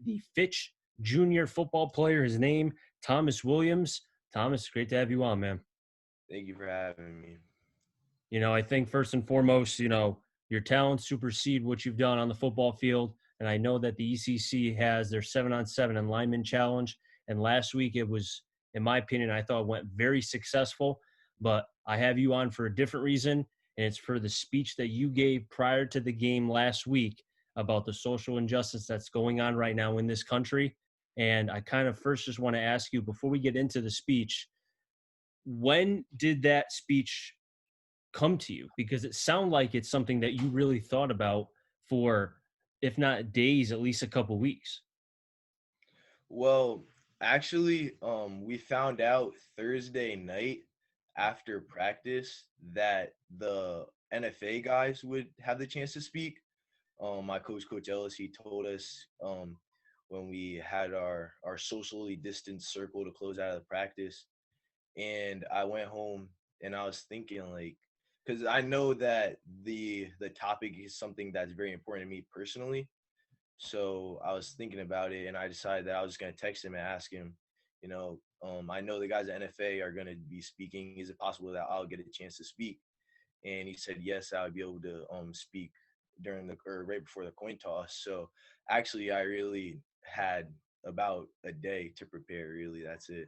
the Fitch Junior football player. His name, Thomas Williams. Thomas, great to have you on, man. Thank you for having me. I think first and foremost, your talents supersede what you've done on the football field. And I know that the ECC has their 7-on-7 and lineman challenge. And last week it was, in my opinion, I thought it went very successful. But I have you on for a different reason. And it's for the speech that you gave prior to the game last week about the social injustice that's going on right now in this country. And I kind of first just want to ask you, before we get into the speech, when did that speech come to you? Because it sounded like it's something that you really thought about for, if not days, at least a couple weeks. Well, actually, we found out Thursday night after practice that the NFA guys would have the chance to speak. My coach, Coach Ellis, he told us when we had our socially distanced circle to close out of the practice, and I went home and I was thinking like, because I know that the topic is something that's very important to me personally. So I was thinking about it, and I decided that I was just gonna text him and ask him, I know the guys at NFA are gonna be speaking. Is it possible that I'll get a chance to speak? And he said yes, I would be able to speak during the or right before the coin toss. So actually, I really had about a day to prepare. Really, that's it.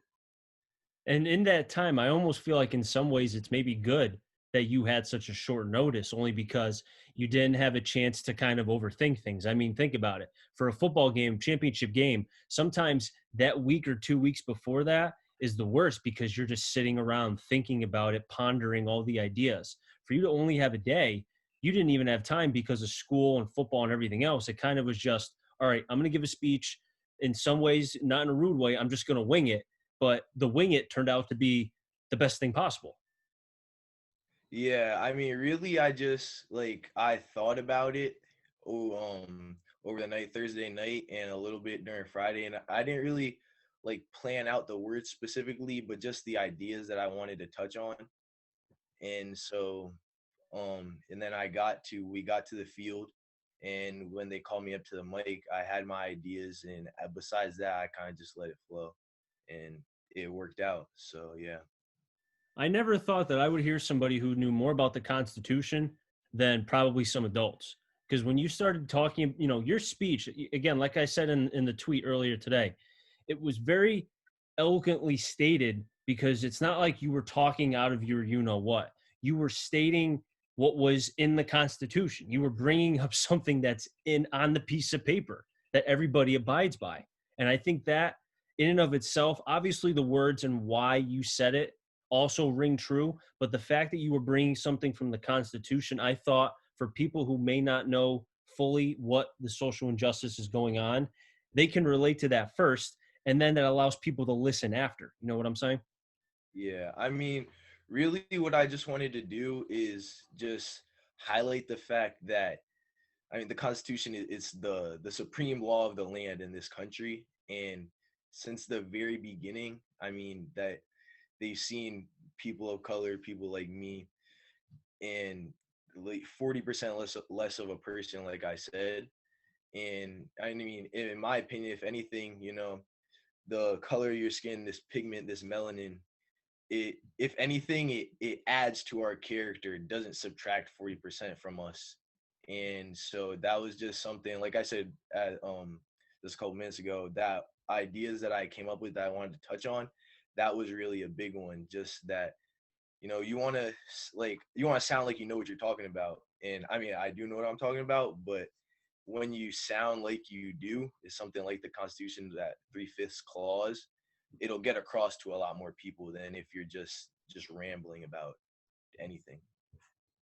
And in that time, I almost feel like in some ways it's maybe good that you had such a short notice, only because you didn't have a chance to kind of overthink things. I mean, think about it. For a football game, championship game, sometimes that week or 2 weeks before that is the worst because you're just sitting around thinking about it, pondering all the ideas. For you to only have a day, you didn't even have time because of school and football and everything else. It kind of was just, all right, I'm going to give a speech in some ways, not in a rude way. I'm just going to wing it, but the wing it turned out to be the best thing possible. Yeah, I mean, really, I just I thought about it over the night, Thursday night, and a little bit during Friday, and I didn't really plan out the words specifically, but just the ideas that I wanted to touch on. And so, and then we got to the field, and when they called me up to the mic, I had my ideas, and besides that, I kind of just let it flow, and it worked out. So yeah. I never thought that I would hear somebody who knew more about the Constitution than probably some adults. Because when you started talking, your speech, again, like I said in the tweet earlier today, it was very eloquently stated because it's not like you were talking out of your you know what. You were stating what was in the Constitution. You were bringing up something that's in on the piece of paper that everybody abides by. And I think that in and of itself, obviously the words and why you said it also ring true. But the fact that you were bringing something from the Constitution, I thought for people who may not know fully what the social injustice is going on, they can relate to that first. And then that allows people to listen after. You know what I'm saying? Yeah, I mean, really, what I just wanted to do is just highlight the fact that I mean the Constitution is the supreme law of the land in this country, and since the very beginning, I mean that they've seen people of color, people like me, and like 40% less of a person, like I said. And I mean, in my opinion, if anything, the color of your skin, this pigment, this melanin, it if anything it adds to our character. It doesn't subtract 40% from us. And so that was just something, like I said just a couple minutes ago, that ideas that I came up with that I wanted to touch on, that was really a big one. Just that you want to sound like you know what you're talking about. And I mean, I do know what I'm talking about, but when you sound like you do is something like the Constitution, that 3/5 clause, it'll get across to a lot more people than if you're just rambling about anything.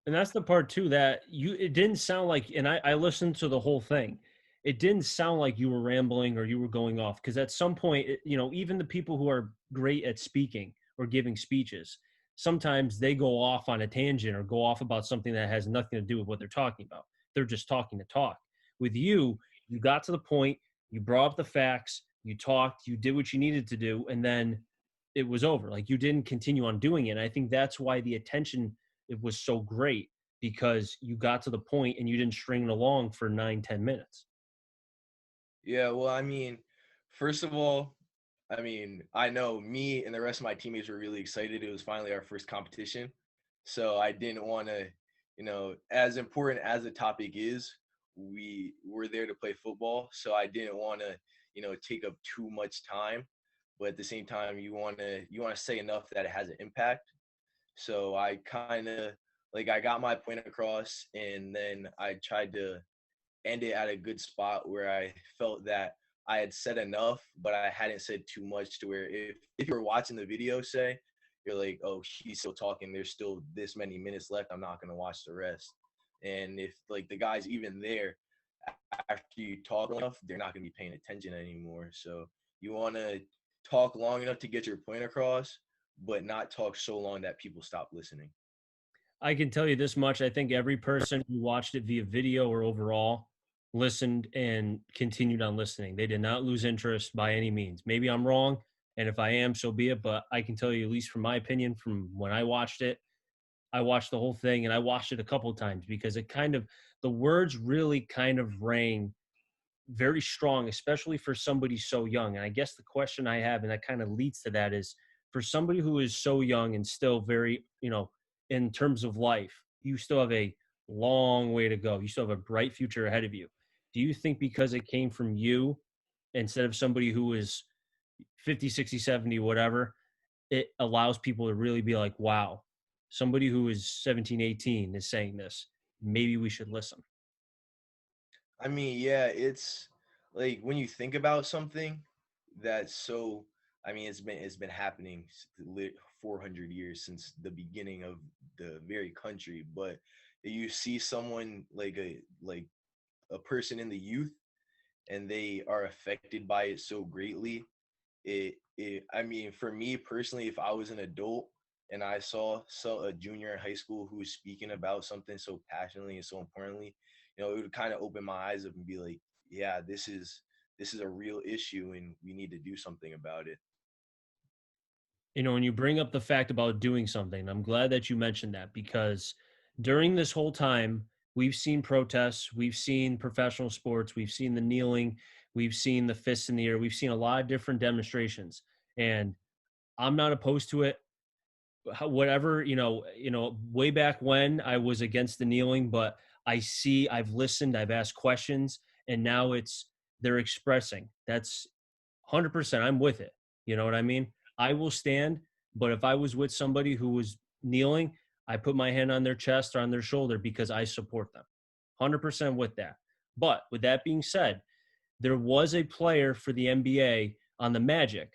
And that's the part too that it didn't sound like, and I listened to the whole thing. It didn't sound like you were rambling or you were going off, because at some point, even the people who are great at speaking or giving speeches, sometimes they go off on a tangent or go off about something that has nothing to do with what they're talking about. They're just talking to talk. With you, you got to the point, you brought up the facts, you talked, you did what you needed to do, and then it was over. Like, you didn't continue on doing it. And I think that's why the attention, it was so great, because you got to the point and you didn't string it along for 9, 10 minutes. Yeah, well, I mean, first of all, I mean, I know me and the rest of my teammates were really excited. It was finally our first competition. So I didn't want to, as important as the topic is, we were there to play football. So I didn't want to, take up too much time. But at the same time, you want to say enough that it has an impact. So I kind of like I got my point across, and then I tried to end it at a good spot where I felt that I had said enough, but I hadn't said too much to where if you're watching the video, say, you're like, oh, he's still talking. There's still this many minutes left. I'm not going to watch the rest. And if like the guy's even there after you talk enough, they're not going to be paying attention anymore. So you want to talk long enough to get your point across, but not talk so long that people stop listening. I can tell you this much. I think every person who watched it via video or overall listened and continued on listening. They did not lose interest by any means. Maybe I'm wrong. And if I am, so be it. But I can tell you, at least from my opinion, from when I watched the whole thing and I watched it a couple of times because the words really kind of rang very strong, especially for somebody so young. And I guess the question I have, and that kind of leads to that, is for somebody who is so young and still very, in terms of life, you still have a long way to go. You still have a bright future ahead of you. Do you think because it came from you instead of somebody who is 50, 60, 70, whatever, it allows people to really be like, wow, somebody who is 17, 18 is saying this. Maybe we should listen. I mean, yeah, it's like when you think about something that's so. I mean, it's been happening 400 years since the beginning of the very country. But you see someone like a person in the youth, and they are affected by it so greatly. I mean, for me personally, if I was an adult and I saw a junior in high school who was speaking about something so passionately and so importantly, it would kind of open my eyes up and be like, yeah, this is a real issue and we need to do something about it. When you bring up the fact about doing something, I'm glad that you mentioned that because during this whole time, we've seen protests, we've seen professional sports, we've seen the kneeling, we've seen the fists in the air, we've seen a lot of different demonstrations. And I'm not opposed to it. Whatever, way back when I was against the kneeling, but I've listened, I've asked questions, and now they're expressing. That's 100%. I'm with it. You know what I mean? I will stand, but if I was with somebody who was kneeling, I put my hand on their chest or on their shoulder because I support them. 100% with that. But with that being said, there was a player for the NBA on the Magic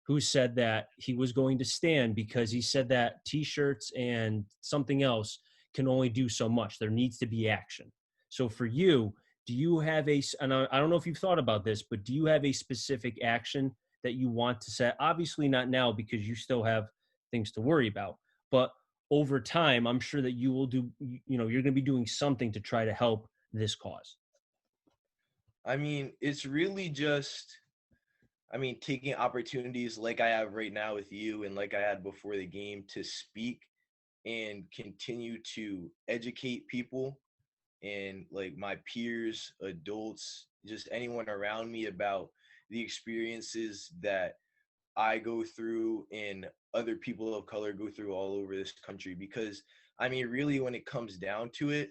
who said that he was going to stand because he said that t-shirts and something else can only do so much. There needs to be action. So for you, do you have and I don't know if you've thought about this, but do you have a specific action that you want to set? Obviously not now because you still have things to worry about, but over time, I'm sure that you will you're going to be doing something to try to help this cause. I mean, it's really just taking opportunities like I have right now with you and like I had before the game to speak and continue to educate people and like my peers, adults, just anyone around me about the experiences that I go through and other people of color go through all over this country. Because I mean, really, when it comes down to it,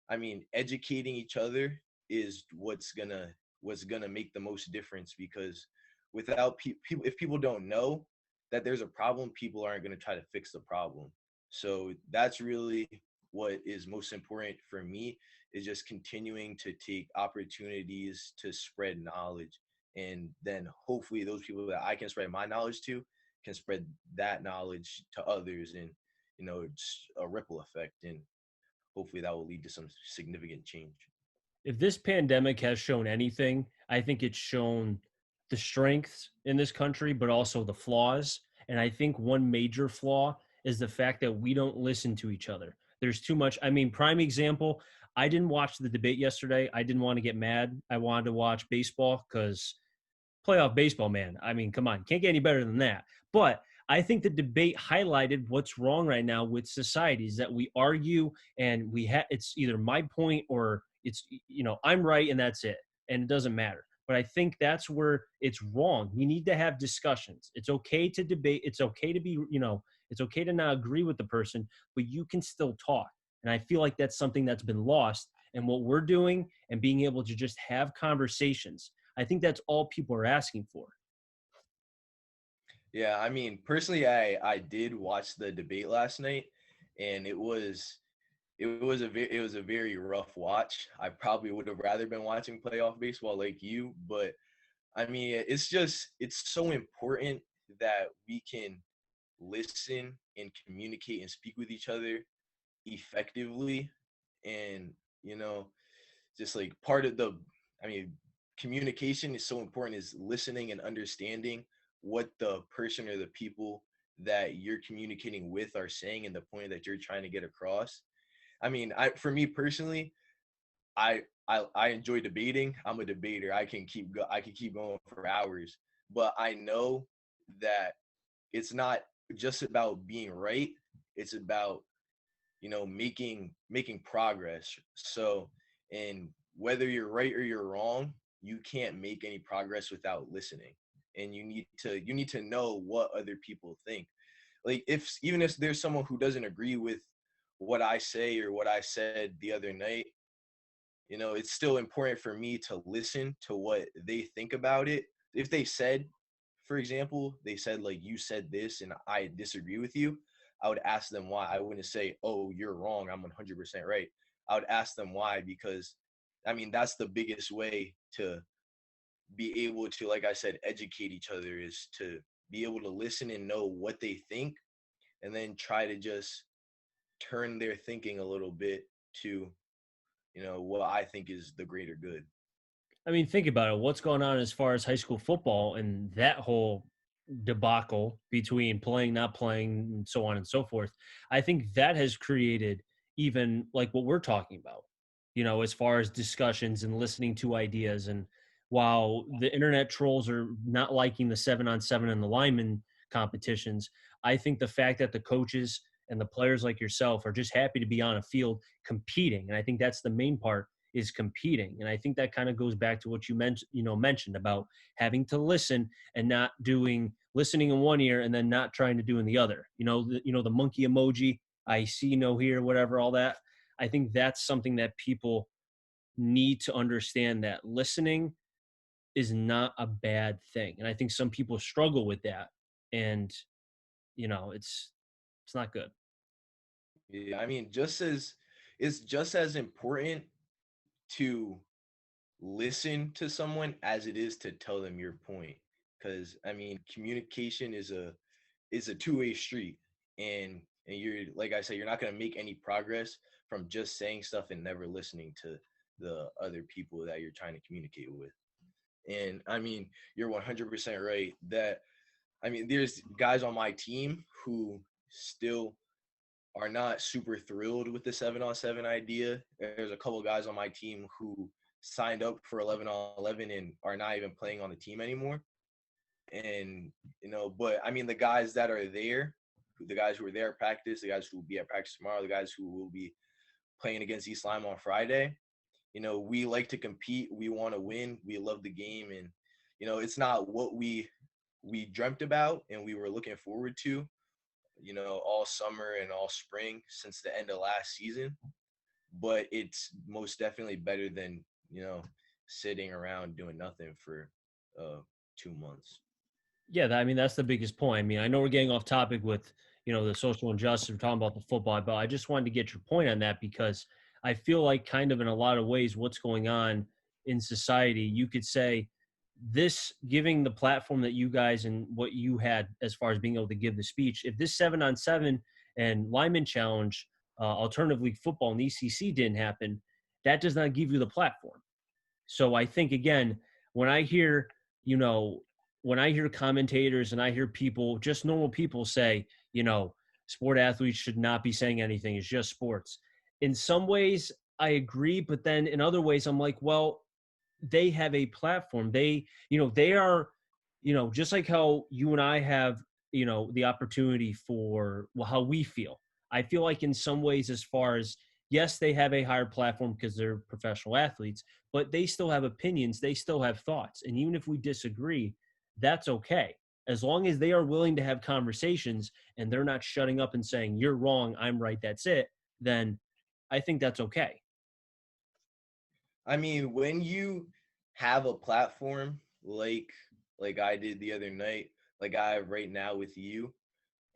I mean, educating each other is what's gonna make the most difference. Because without people, if people don't know that there's a problem, people aren't gonna try to fix the problem. So that's really what is most important for me, is just continuing to take opportunities to spread knowledge, and then hopefully those people that I can spread my knowledge to can spread that knowledge to others, and it's a ripple effect, and hopefully that will lead to some significant change. If this pandemic has shown anything, I think it's shown the strengths in this country, but also the flaws. And I think one major flaw is the fact that we don't listen to each other. There's too much. I mean, prime example, I didn't watch the debate yesterday. I didn't want to get mad. I wanted to watch baseball because playoff baseball, man. I mean, come on, can't get any better than that. But I think the debate highlighted what's wrong right now with society is that we argue and it's either my point or it's I'm right and that's it, and it doesn't matter. But I think that's where it's wrong. We need to have discussions. It's okay to debate. It's okay to be, it's okay to not agree with the person, but you can still talk. And I feel like that's something that's been lost. And what we're doing and being able to just have conversations, I think that's all people are asking for. Yeah, I mean, personally, I did watch the debate last night, and it was a very rough watch. I probably would have rather been watching playoff baseball like you, but I mean, it's so important that we can listen and communicate and speak with each other effectively, and you know, just like part of the, I mean, communication is so important, is listening and understanding what the person or the people that you're communicating with are saying and the point that you're trying to get across. I mean, for me personally, I enjoy debating. I'm a debater. I can keep going for hours, but I know that it's not just about being right. It's about, making progress. So, and whether you're right or you're wrong, you can't make any progress without listening. And you need to know what other people think. Like, if even if there's someone who doesn't agree with what I say or what I said the other night, it's still important for me to listen to what they think about it. If they said, for example, they said like, you said this and I disagree with you, I would ask them why. I wouldn't say, oh, you're wrong, I'm 100% right. I would ask them why, because I mean, that's the biggest way to be able to, like I said, educate each other, is to be able to listen and know what they think, and then try to just turn their thinking a little bit to, what I think is the greater good. I mean, think about it. What's going on as far as high school football and that whole debacle between playing, not playing, and so on and so forth. I think that has created even like what we're talking about, as far as discussions and listening to ideas. And while the internet trolls are not liking the 7-on-7 and the lineman competitions, I think the fact that the coaches and the players like yourself are just happy to be on a field competing. And I think that's the main part, is competing. And I think that kind of goes back to what you mentioned about having to listen and not doing listening in one ear and then not trying to do in the other. The monkey emoji, I see no hear, whatever, all that. I think that's something that people need to understand, that listening is not a bad thing. And I think some people struggle with that. And it's not good. Yeah, I mean, it's just as important to listen to someone as it is to tell them your point. Because I mean, communication is a two-way street, and you're, like I said, you're not gonna make any progress from just saying stuff and never listening to the other people that you're trying to communicate with. And I mean, you're 100% right that, I mean, there's guys on my team who still are not super thrilled with the 7-on-7 idea. There's a couple of guys on my team who signed up for 11-on-11 and are not even playing on the team anymore. And, but I mean, the guys that are there, the guys who are there at practice, the guys who will be at practice tomorrow, the guys who will be playing against East Lyme on Friday, we like to compete. We want to win. We love the game. And, it's not what we dreamt about and we were looking forward to, all summer and all spring since the end of last season. But it's most definitely better than, sitting around doing nothing for 2 months. Yeah, I mean, that's the biggest point. I mean, I know we're getting off topic with, the social injustice. We're talking about the football, but I just wanted to get your point on that, because I feel like kind of in a lot of ways what's going on in society, you could say this giving the platform that you guys and what you had as far as being able to give the speech, if this 7-on-7 and lineman challenge, alternative league football and ECC didn't happen, that does not give you the platform. So I think, again, when I hear, you know, when I hear commentators and I hear people, just normal people say, sport athletes should not be saying anything. It's just sports. In some ways, I agree. But then in other ways, I'm like, well, they have a platform. They are, just like how you and I have, the opportunity for, well, how we feel. I feel like in some ways, as far as, Yes, they have a higher platform because they're professional athletes, but they still have opinions, they still have thoughts. And even if we disagree, that's okay. As long as they are willing to have conversations and they're not shutting up and saying, "You're wrong, I'm right, that's it," then I think that's okay. I mean, when you have a platform like I did the other night, like I have right now with you,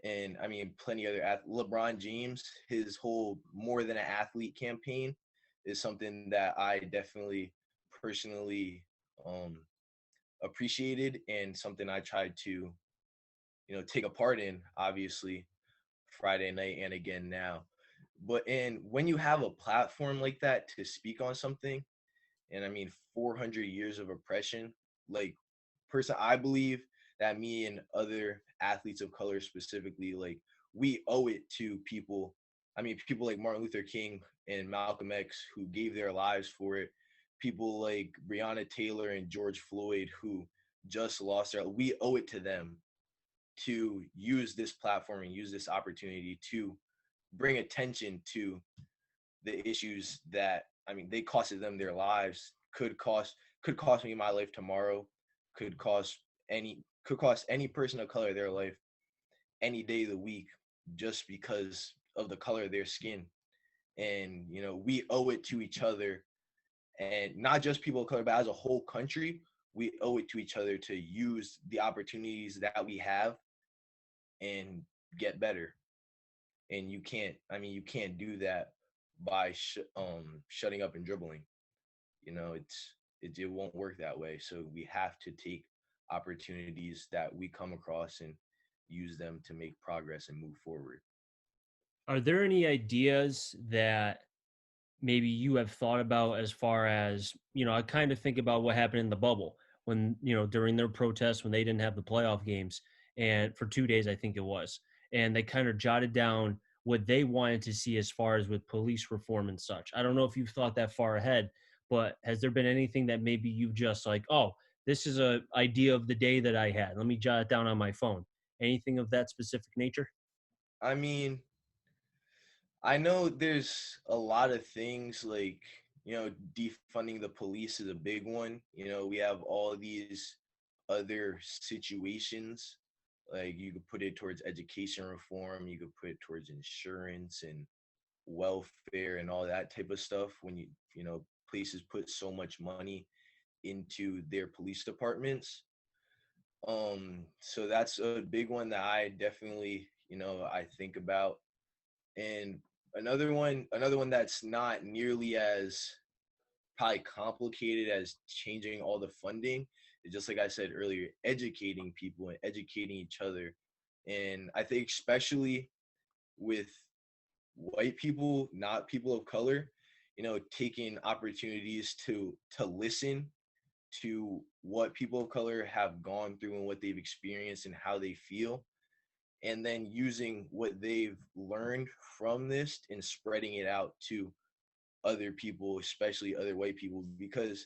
and I mean plenty other LeBron James, his whole more than an athlete campaign is something that I definitely personally um appreciated and something I tried to, take a part in, obviously, Friday night and again now. But and when you have a platform like that to speak on something, and I mean 400 years of oppression, like I believe that me and other athletes of color specifically, like we owe it to people. I mean, people like Martin Luther King and Malcolm X who gave their lives for it. People like Breonna Taylor and George Floyd who just lost their. We owe it to them to use this platform and use this opportunity to bring attention to the issues that, I mean, they costed them their lives, could cost me my life tomorrow, could cost any person of color their life any day of the week just because of the color of their skin. And we owe it to each other, and not just people of color, but as a whole country, we owe it to each other to use the opportunities that we have and get better. And you can't do that by shutting up and dribbling. It won't work that way. So we have to take opportunities that we come across and use them to make progress and move forward. Are there any ideas that maybe you have thought about as far as, I kind of think about what happened in the bubble when, during their protests when they didn't have the playoff games and for 2 days, I think it was, and they kind of jotted down what they wanted to see as far as with police reform and such. I don't know if you've thought that far ahead, but has there been anything that maybe you've just like, oh, this is a idea of the day that I had. Let me jot it down on my phone. Anything of that specific nature? I mean, I know there's a lot of things like, defunding the police is a big one. We have all these other situations. Like you could put it towards education reform, you could put it towards insurance and welfare and all that type of stuff when places put so much money into their police departments. So that's a big one that I definitely, I think about. And another one that's not nearly as probably complicated as changing all the funding is, just like I said earlier, educating people and educating each other. And I think especially with white people, not people of color, taking opportunities to listen to what people of color have gone through and what they've experienced and how they feel, and then using what they've learned from this and spreading it out to other people, especially other white people, because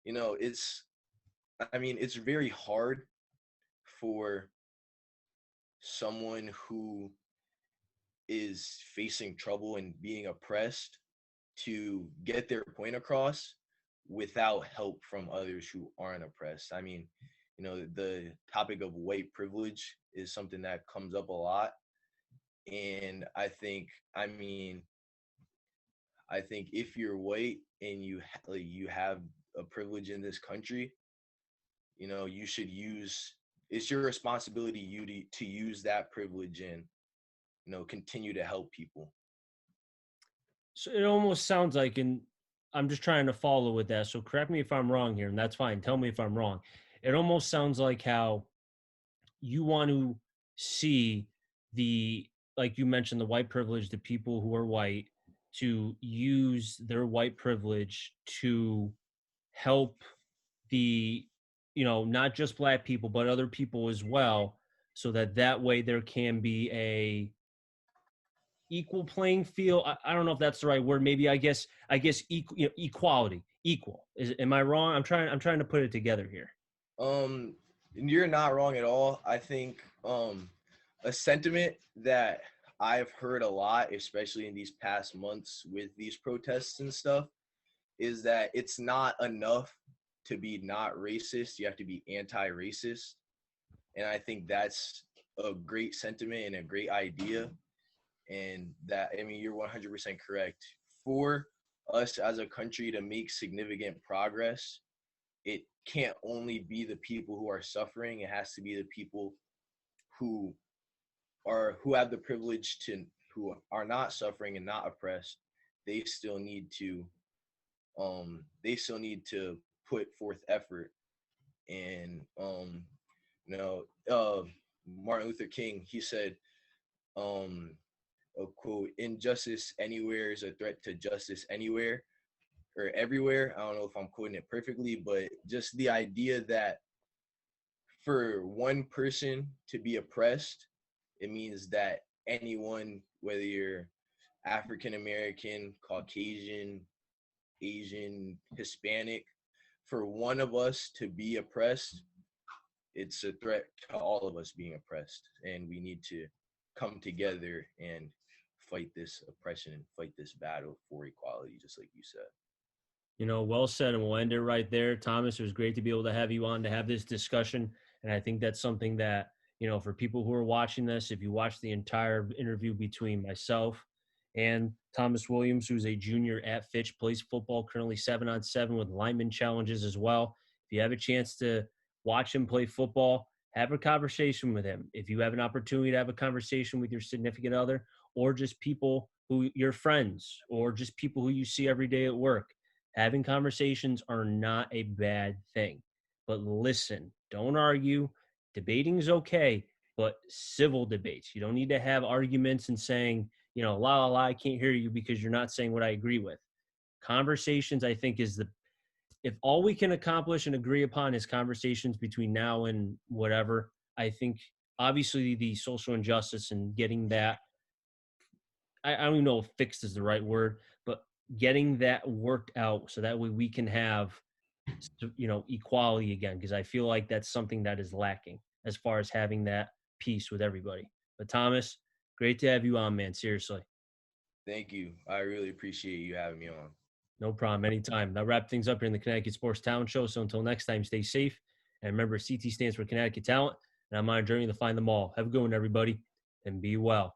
it's very hard for someone who is facing trouble and being oppressed to get their point across without help from others who aren't oppressed. I mean, the topic of white privilege is something that comes up a lot. And I think if you're white and you have a privilege in this country, you should use it's your responsibility to use that privilege and continue to help people. So it almost sounds like, and I'm just trying to follow with that. So correct me if I'm wrong here, and that's fine. Tell me if I'm wrong. It almost sounds like how you want to see the, like you mentioned, the white privilege, the people who are white, to use their white privilege to help the, not just black people, but other people as well, so that way there can be a equal playing field. I don't know if that's the right word. Maybe I guess equal, equality, equal. Am I wrong? I'm trying to put it together here. You're not wrong at all. I think a sentiment that I've heard a lot, especially in these past months with these protests and stuff, is that it's not enough to be not racist. You have to be anti-racist. And I think that's a great sentiment and a great idea. And that, I mean, you're 100% correct. For us as a country to make significant progress, it can't only be the people who are suffering. It has to be the people who who have the privilege to, who are not suffering and not oppressed. They still need to they still need to put forth effort. And you know Martin Luther King, he said, um a quote, injustice anywhere is a threat to justice anywhere or everywhere. I don't know if I'm quoting it perfectly, but just the idea that for one person to be oppressed, it means that anyone, whether you're African American, Caucasian, Asian, Hispanic, for one of us to be oppressed, it's a threat to all of us being oppressed. And we need to come together and fight this oppression and fight this battle for equality, just like you said. Well said, and we'll end it right there. Thomas, it was great to be able to have you on to have this discussion. And I think that's something that, for people who are watching this, if you watch the entire interview between myself and Thomas Williams, who's a junior at Fitch, plays football currently 7-on-7 with lineman challenges as well. If you have a chance to watch him play football, have a conversation with him. If you have an opportunity to have a conversation with your significant other, or just people who your friends, or just people who you see every day at work, having conversations are not a bad thing. But listen, don't argue. Debating is okay, but civil debates. You don't need to have arguments and saying, la, la, la, I can't hear you because you're not saying what I agree with. Conversations, I think, if all we can accomplish and agree upon is conversations between now and whatever, I think obviously the social injustice and getting that, I don't even know if fixed is the right word, but getting that worked out so that way we can have, equality again, because I feel like that's something that is lacking as far as having that peace with everybody. But Thomas, great to have you on, man. Seriously. Thank you. I really appreciate you having me on. No problem. Anytime. That wrap things up here in the Connecticut Sports Talent Show. So until next time, stay safe. And remember, CT stands for Connecticut Talent. And I'm on a journey to find them all. Have a good one, everybody, and be well.